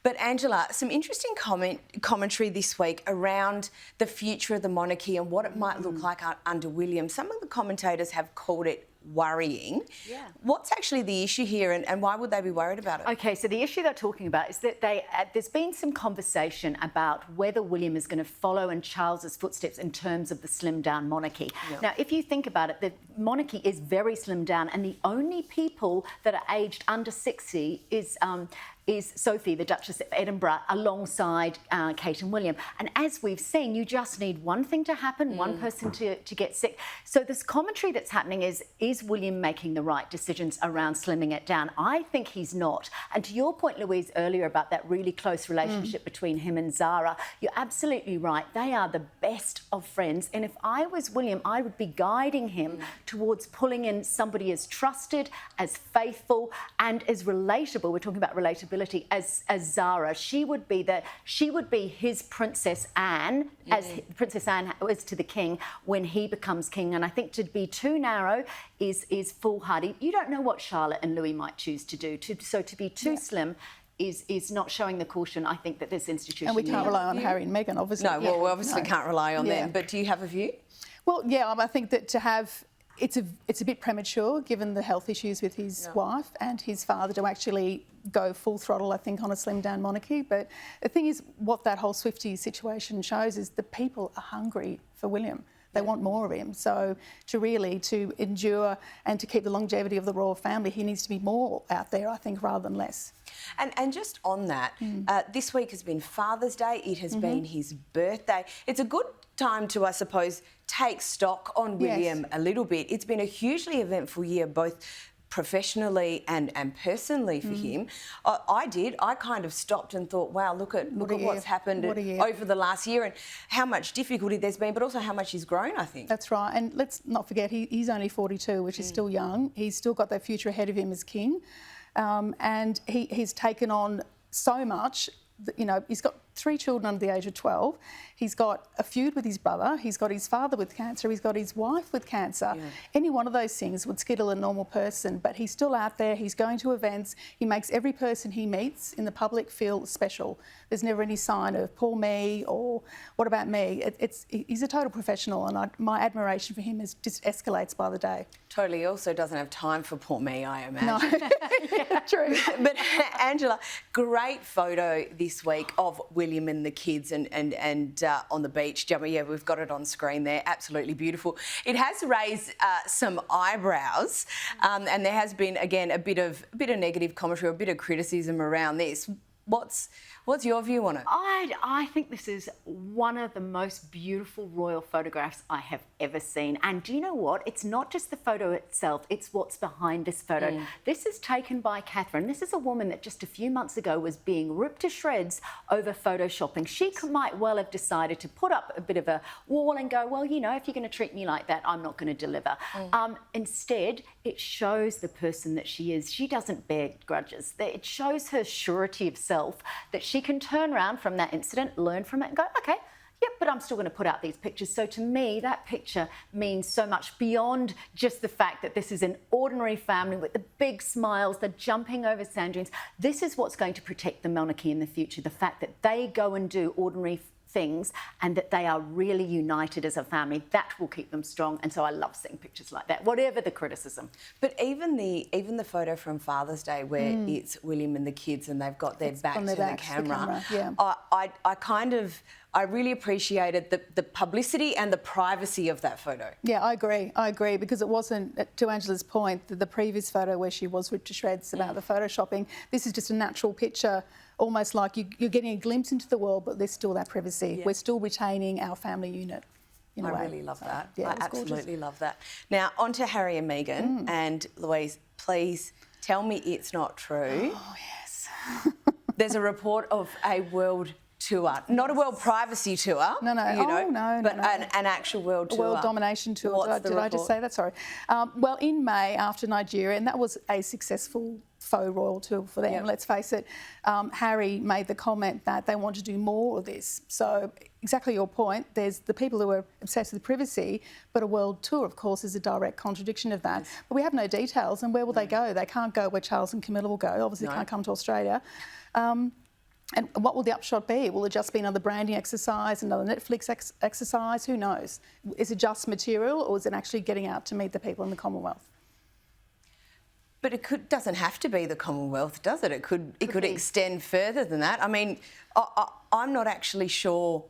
But Angela, some interesting commentary this week around the future of the monarchy and what it might look like under William. Some of the commentators have called it worrying. Yeah. What's actually the issue here and why would they be worried about it? OK, so the issue they're talking about is that there's been some conversation about whether William is going to follow in Charles's footsteps in terms of the slimmed-down monarchy. Yep. Now, if you think about it, the monarchy is very slimmed down and the only people that are aged under 60 is Sophie, the Duchess of Edinburgh, alongside Kate and William. And as we've seen, you just need one thing to happen, one person to get sick. So this commentary that's happening is William making the right decisions around slimming it down? I think he's not. And to your point, Louise, earlier about that really close relationship between him and Zara, you're absolutely right. They are the best of friends. And if I was William, I would be guiding him towards pulling in somebody as trusted, as faithful and as relatable. We're talking about relatability as Zara. She would be his Princess Anne, as Princess Anne was to the king when he becomes king. And I think to be too narrow is foolhardy. You don't know what Charlotte and Louis might choose to do. So to be too slim is not showing the caution, I think, that this institution And we can't rely on Harry and Meghan, obviously. No, well, we obviously can't rely on them. But do you have a view? Well, yeah, I think that to have... It's a bit premature, given the health issues with his wife and his father, to actually go full throttle, I think, on a slimmed-down monarchy. But the thing is, what that whole Swiftie situation shows is the people are hungry for William. They want more of him. So to endure and to keep the longevity of the royal family, he needs to be more out there, I think, rather than less. And just on that, this week has been Father's Day. It has been his birthday. It's a good time to, I suppose, take stock on William a little bit. It's been a hugely eventful year, both professionally and personally for him. I kind of stopped and thought, wow, look at what's happened over the last year and how much difficulty there's been, but also how much he's grown, I think. That's right. And let's not forget, he's only 42, which is still young. He's still got that future ahead of him as king. And he's taken on so much. You know, he's got 3 children under the age of 12. He's got a feud with his brother. He's got his father with cancer. He's got his wife with cancer. Yeah. Any one of those things would skittle a normal person, but he's still out there. He's going to events. He makes every person he meets in the public feel special. There's never any sign of poor me or what about me. He's a total professional, and my admiration for him just escalates by the day. Totally. He also doesn't have time for poor me, I imagine. No. Yeah, true. But Angela, great photo this week of William and the kids and on the beach. Yeah, we've got it on screen there. Absolutely beautiful. It has raised some eyebrows, and there has been again a bit of negative commentary, or a bit of criticism around this. What's your view on it? I think this is one of the most beautiful royal photographs I have ever seen. And do you know what? It's not just the photo itself, it's what's behind this photo. This is taken by Catherine. This is a woman that just a few months ago was being ripped to shreds over photoshopping. She might well have decided to put up a bit of a wall and go, well, you know, if you're going to treat me like that, I'm not going to deliver. Instead, it shows the person that she is. She doesn't bear grudges. It shows her surety of self, that she can turn around from that incident, learn from it and go, OK, yep, but I'm still going to put out these pictures. So to me, that picture means so much beyond just the fact that this is an ordinary family with the big smiles, they're jumping over sand dunes. This is what's going to protect the monarchy in the future, the fact that they go and do ordinary things and that they are really united as a family. That will keep them strong. And so I love seeing pictures like that, whatever the criticism. But even the photo from Father's Day where it's William and the kids and they've got their back to the camera. I really appreciated the publicity and the privacy of that photo. Yeah, I agree, because it wasn't, to Angela's point, the previous photo where she was ripped to shreds about the photoshopping. This is just a natural picture, almost like you're getting a glimpse into the world, but there's still that privacy. Yeah. We're still retaining our family unit. I really love that. Yeah, I absolutely love that. Now, on to Harry and Meghan. And Louise, please tell me it's not true. Oh, yes. There's a report of a world tour, not a world privacy tour. No. But an actual world tour. A world domination tour. Did I just say that? Sorry. Well, in May, after Nigeria, and that was a successful faux royal tour for them, let's face it, Harry made the comment that they want to do more of this. So exactly your point, there's the people who are obsessed with privacy, but a world tour, of course, is a direct contradiction of that. Yes. But we have no details, and where will they go? They can't go where Charles and Camilla will go. Obviously, they can't come to Australia. And what will the upshot be? Will it just be another branding exercise, another Netflix exercise? Who knows? Is it just material, or is it actually getting out to meet the people in the Commonwealth? But it doesn't have to be the Commonwealth, does it? It could extend further than that. I mean, I'm not actually sure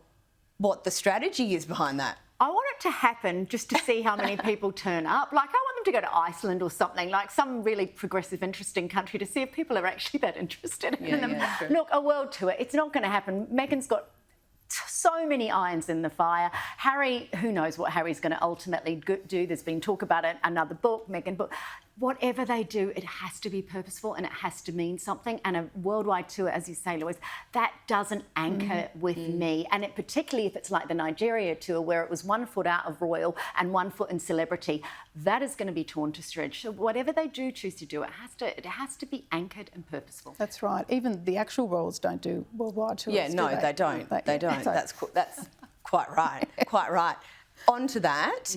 what the strategy is behind that. I want it to happen just to see how many people turn up. Like, I want them to go to Iceland or something, like some really progressive, interesting country, to see if people are actually that interested in them. Yeah, look, a world tour, it's not going to happen. Meghan's got so many irons in the fire. Harry, who knows what Harry's going to ultimately do. There's been talk about it, another book, Meghan book. Whatever they do, it has to be purposeful and it has to mean something. And a worldwide tour, as you say, Louise, that doesn't anchor with me. And particularly if it's like the Nigeria tour, where it was 1 foot out of royal and 1 foot in celebrity, that is going to be torn to shreds. So whatever they do choose to do, it has to be anchored and purposeful. That's right. Even the actual royals don't do worldwide tours. Yeah, no, they don't. They don't. That's quite right. Quite right. On to that,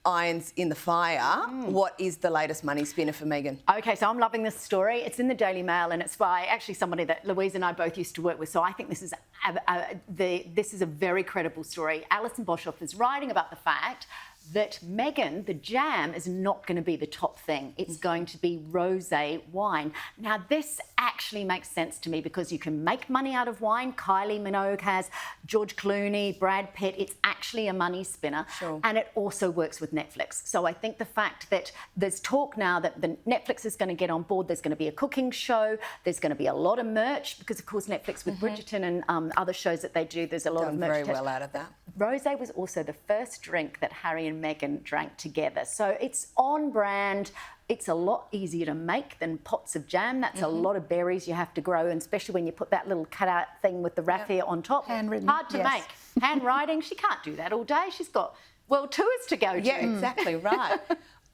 irons in the fire. What is the latest money spinner for Meghan? Okay, so I'm loving this story. It's in the Daily Mail and it's by actually somebody that Louise and I both used to work with. So I think this is a very credible story. Alison Boshoff is writing about the fact that Meghan, the jam, is not going to be the top thing. It's going to be rosé wine. Now, this actually makes sense to me because you can make money out of wine. Kylie Minogue has, George Clooney, Brad Pitt. It's actually a money spinner. Sure. And it also works with Netflix. So I think the fact that there's talk now that the Netflix is going to get on board, there's going to be a cooking show, there's going to be a lot of merch because, of course, Netflix with Bridgerton and other shows that they do, there's a lot of merch. Done very well out of that. Rosé was also the first drink that Harry and Meghan drank together. So it's on brand. It's a lot easier to make than pots of jam. That's a lot of berries you have to grow, and especially when you put that little cutout thing with the raffia on top. Handwritten. Hard to make. Handwriting, she can't do that all day. She's got world tours to go to. Yeah, exactly right.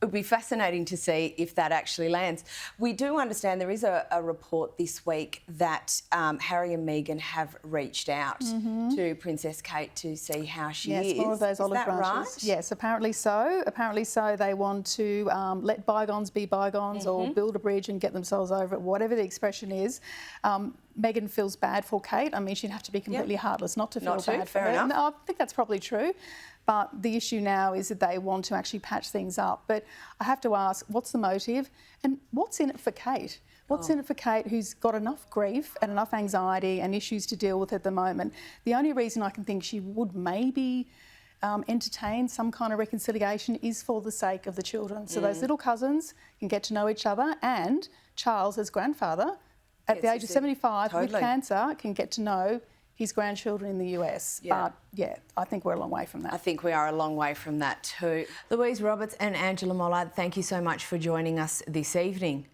It would be fascinating to see if that actually lands. We do understand there is a report this week that Harry and Meghan have reached out to Princess Kate to see how she is. Yes, more of those olive branches. Right? Yes, apparently so. Apparently so. They want to let bygones be bygones or build a bridge and get themselves over it, whatever the expression is. Meghan feels bad for Kate. I mean, she'd have to be completely heartless not to feel bad for her. Enough. No, I think that's probably true. But the issue now is that they want to actually patch things up. But I have to ask, what's the motive? And what's in it for Kate? What's in it for Kate, who's got enough grief and enough anxiety and issues to deal with at the moment? The only reason I can think she would maybe entertain some kind of reconciliation is for the sake of the children. So those little cousins can get to know each other, and Charles, as grandfather, at the age of 75 with cancer, can get to know his grandchildren in the US. But, yeah, I think we're a long way from that. I think we are a long way from that too. Louise Roberts and Angela Mollard, thank you so much for joining us this evening.